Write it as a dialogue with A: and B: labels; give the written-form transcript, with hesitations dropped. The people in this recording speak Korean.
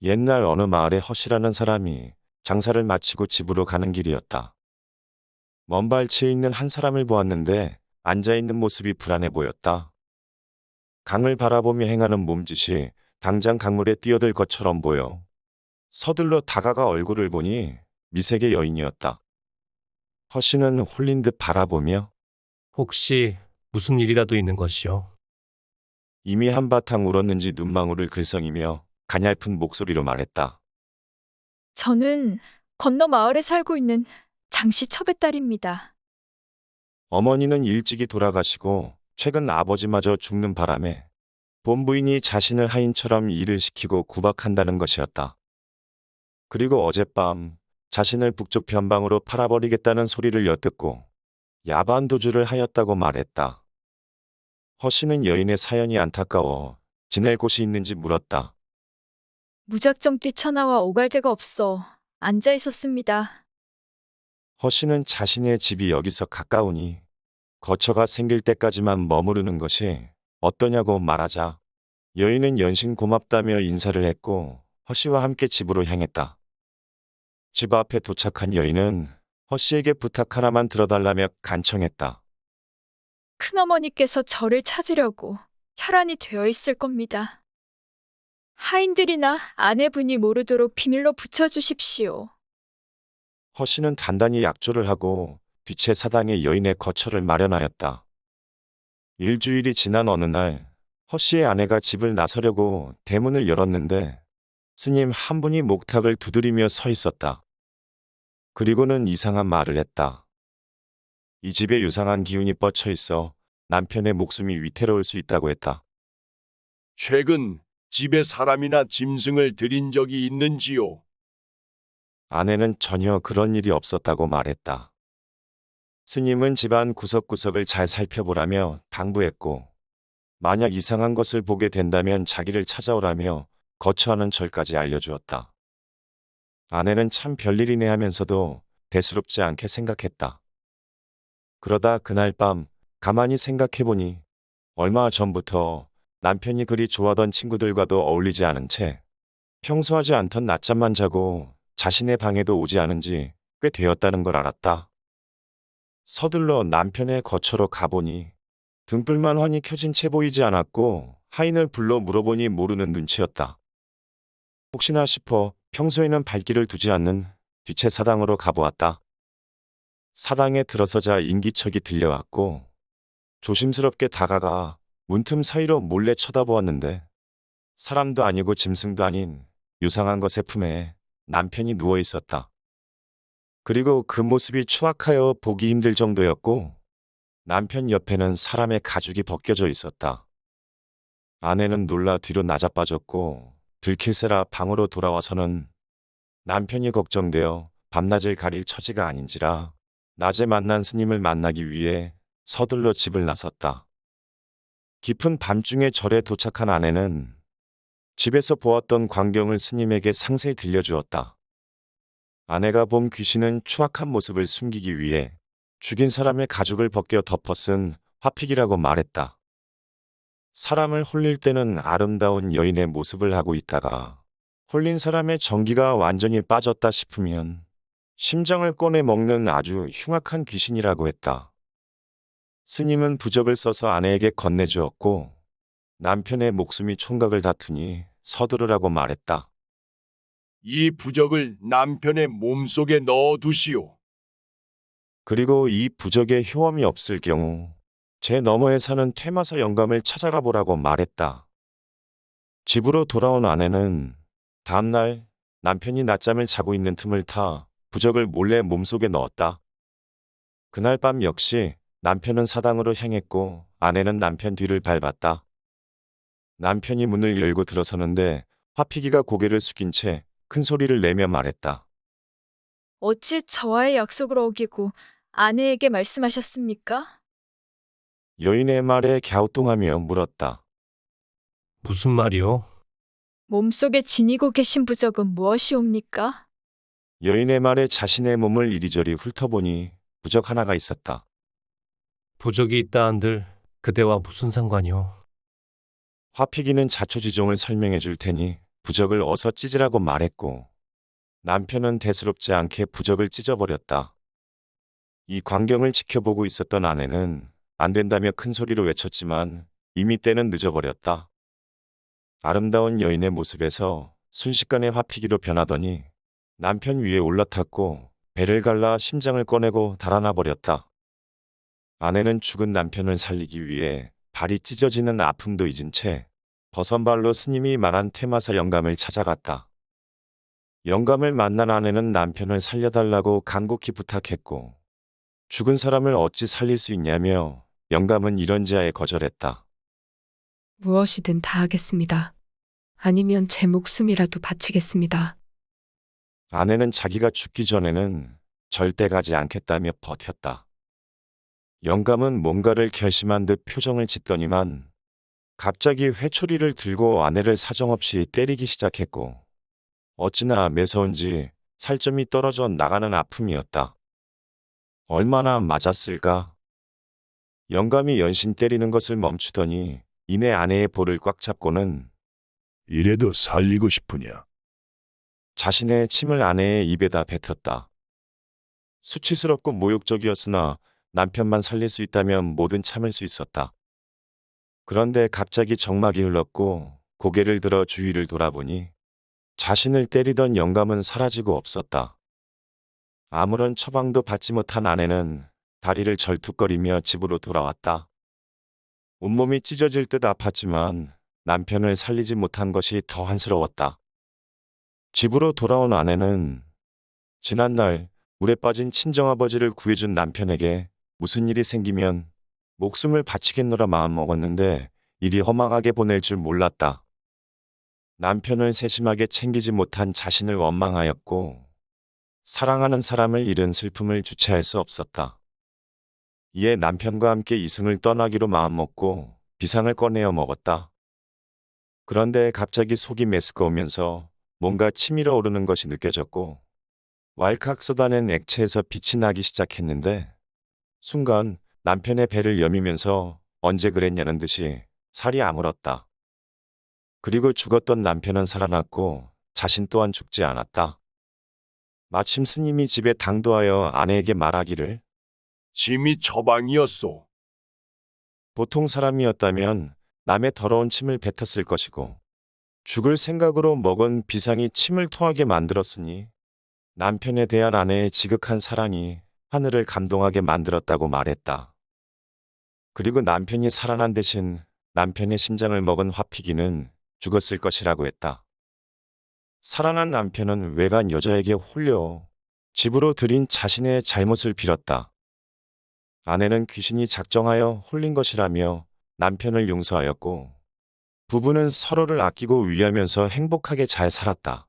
A: 옛날 어느 마을에 허씨라는 사람이 장사를 마치고 집으로 가는 길이었다. 먼 발치에 있는 한 사람을 보았는데 앉아있는 모습이 불안해 보였다. 강을 바라보며 행하는 몸짓이 당장 강물에 뛰어들 것처럼 보여 서둘러 다가가 얼굴을 보니 미색의 여인이었다. 허씨는 홀린 듯 바라보며
B: 혹시 무슨 일이라도 있는 것이요?
A: 이미 한바탕 울었는지 눈망울을 글썽이며 가냘픈 목소리로 말했다.
C: 저는 건너 마을에 살고 있는 장씨 첩의 딸입니다.
A: 어머니는 일찍이 돌아가시고 최근 아버지마저 죽는 바람에 본부인이 자신을 하인처럼 일을 시키고 구박한다는 것이었다. 그리고 어젯밤 자신을 북쪽 변방으로 팔아버리겠다는 소리를 엿듣고 야반도주를 하였다고 말했다. 허씨는 여인의 사연이 안타까워 지낼 곳이 있는지 물었다.
C: 무작정 뛰쳐나와 오갈 데가 없어 앉아 있었습니다.
A: 허씨는 자신의 집이 여기서 가까우니 거처가 생길 때까지만 머무르는 것이 어떠냐고 말하자 여인은 연신 고맙다며 인사를 했고 허씨와 함께 집으로 향했다. 집 앞에 도착한 여인은 허씨에게 부탁 하나만 들어달라며 간청했다.
C: 큰어머니께서 저를 찾으려고 혈안이 되어 있을 겁니다. 하인들이나 아내분이 모르도록 비밀로 붙여주십시오.
A: 허씨는 단단히 약조를 하고 뒤채 사당에 여인의 거처를 마련하였다. 일주일이 지난 어느 날 허씨의 아내가 집을 나서려고 대문을 열었는데 스님 한 분이 목탁을 두드리며 서 있었다. 그리고는 이상한 말을 했다. 이 집에 유상한 기운이 뻗쳐 있어 남편의 목숨이 위태로울 수 있다고 했다.
D: 최근 집에 사람이나 짐승을 들인 적이 있는지요?
A: 아내는 전혀 그런 일이 없었다고 말했다. 스님은 집안 구석구석을 잘 살펴보라며 당부했고 만약 이상한 것을 보게 된다면 자기를 찾아오라며 거처하는 절까지 알려주었다. 아내는 참 별일이네 하면서도 대수롭지 않게 생각했다. 그러다 그날 밤 가만히 생각해보니 얼마 전부터 남편이 그리 좋아하던 친구들과도 어울리지 않은 채 평소 하지 않던 낮잠만 자고 자신의 방에도 오지 않은 지 꽤 되었다는 걸 알았다. 서둘러 남편의 거처로 가보니 등불만 환히 켜진 채 보이지 않았고 하인을 불러 물어보니 모르는 눈치였다. 혹시나 싶어 평소에는 발길을 두지 않는 뒤채 사당으로 가보았다. 사당에 들어서자 인기척이 들려왔고 조심스럽게 다가가 문틈 사이로 몰래 쳐다보았는데 사람도 아니고 짐승도 아닌 유상한 것의 품에 남편이 누워 있었다. 그리고 그 모습이 추악하여 보기 힘들 정도였고 남편 옆에는 사람의 가죽이 벗겨져 있었다. 아내는 놀라 뒤로 나자빠졌고 들킬세라 방으로 돌아와서는 남편이 걱정되어 밤낮을 가릴 처지가 아닌지라 낮에 만난 스님을 만나기 위해 서둘러 집을 나섰다. 깊은 밤중에 절에 도착한 아내는 집에서 보았던 광경을 스님에게 상세히 들려주었다. 아내가 본 귀신은 추악한 모습을 숨기기 위해 죽인 사람의 가죽을 벗겨 덮어 쓴 화픽이라고 말했다. 사람을 홀릴 때는 아름다운 여인의 모습을 하고 있다가 홀린 사람의 정기가 완전히 빠졌다 싶으면 심장을 꺼내 먹는 아주 흉악한 귀신이라고 했다. 스님은 부적을 써서 아내에게 건네주었고 남편의 목숨이 총각을 다투니 서두르라고 말했다.
D: 이 부적을 남편의 몸속에 넣어두시오.
A: 그리고 이 부적에 효험이 없을 경우 제 너머에 사는 퇴마사 영감을 찾아가 보라고 말했다. 집으로 돌아온 아내는 다음날 남편이 낮잠을 자고 있는 틈을 타 부적을 몰래 몸속에 넣었다. 그날 밤 역시 남편은 사당으로 향했고 아내는 남편 뒤를 밟았다. 남편이 문을 열고 들어서는데 화피기가 고개를 숙인 채 큰 소리를 내며 말했다.
C: 어찌 저와의 약속을 어기고 아내에게 말씀하셨습니까?
A: 여인의 말에 갸우뚱하며 물었다.
B: 무슨 말이요?
C: 몸속에 지니고 계신 부적은 무엇이옵니까?
A: 여인의 말에 자신의 몸을 이리저리 훑어보니 부적 하나가 있었다.
B: 부적이 있다 한들 그대와 무슨 상관이요?
A: 화피기는 자초지종을 설명해 줄 테니 부적을 어서 찢으라고 말했고 남편은 대수롭지 않게 부적을 찢어버렸다. 이 광경을 지켜보고 있었던 아내는 안 된다며 큰 소리로 외쳤지만 이미 때는 늦어버렸다. 아름다운 여인의 모습에서 순식간에 화피기로 변하더니 남편 위에 올라탔고 배를 갈라 심장을 꺼내고 달아나 버렸다. 아내는 죽은 남편을 살리기 위해 발이 찢어지는 아픔도 잊은 채 버선발로 스님이 말한 퇴마사 영감을 찾아갔다. 영감을 만난 아내는 남편을 살려달라고 간곡히 부탁했고 죽은 사람을 어찌 살릴 수 있냐며 영감은 이런지하에 거절했다.
E: 무엇이든 다 하겠습니다. 아니면 제 목숨이라도 바치겠습니다.
A: 아내는 자기가 죽기 전에는 절대 가지 않겠다며 버텼다. 영감은 뭔가를 결심한 듯 표정을 짓더니만 갑자기 회초리를 들고 아내를 사정없이 때리기 시작했고 어찌나 매서운지 살점이 떨어져 나가는 아픔이었다. 얼마나 맞았을까? 영감이 연신 때리는 것을 멈추더니 이내 아내의 볼을 꽉 잡고는
D: 이래도 살리고 싶으냐?
A: 자신의 침을 아내의 입에다 뱉었다. 수치스럽고 모욕적이었으나 남편만 살릴 수 있다면 뭐든 참을 수 있었다. 그런데 갑자기 정막이 흘렀고 고개를 들어 주위를 돌아보니 자신을 때리던 영감은 사라지고 없었다. 아무런 처방도 받지 못한 아내는 다리를 절뚝거리며 집으로 돌아왔다. 온몸이 찢어질 듯 아팠지만 남편을 살리지 못한 것이 더 한스러웠다. 집으로 돌아온 아내는 지난날 물에 빠진 친정아버지를 구해준 남편에게 무슨 일이 생기면 목숨을 바치겠노라 마음먹었는데 일이 허망하게 보낼 줄 몰랐다. 남편을 세심하게 챙기지 못한 자신을 원망하였고 사랑하는 사람을 잃은 슬픔을 주체할 수 없었다. 이에 남편과 함께 이승을 떠나기로 마음먹고 비상을 꺼내어 먹었다. 그런데 갑자기 속이 메스꺼우면서 뭔가 치밀어 오르는 것이 느껴졌고 왈칵 쏟아낸 액체에서 빛이 나기 시작했는데 순간 남편의 배를 여미면서 언제 그랬냐는 듯이 살이 아물었다. 그리고 죽었던 남편은 살아났고 자신 또한 죽지 않았다. 마침 스님이 집에 당도하여 아내에게 말하기를
D: 침이 처방이었소.
A: 보통 사람이었다면 남의 더러운 침을 뱉었을 것이고 죽을 생각으로 먹은 비상이 침을 토하게 만들었으니 남편에 대한 아내의 지극한 사랑이 하늘을 감동하게 만들었다고 말했다. 그리고 남편이 살아난 대신 남편의 심장을 먹은 화피기는 죽었을 것이라고 했다. 살아난 남편은 외간 여자에게 홀려 집으로 들인 자신의 잘못을 빌었다. 아내는 귀신이 작정하여 홀린 것이라며 남편을 용서하였고 부부는 서로를 아끼고 위하면서 행복하게 잘 살았다.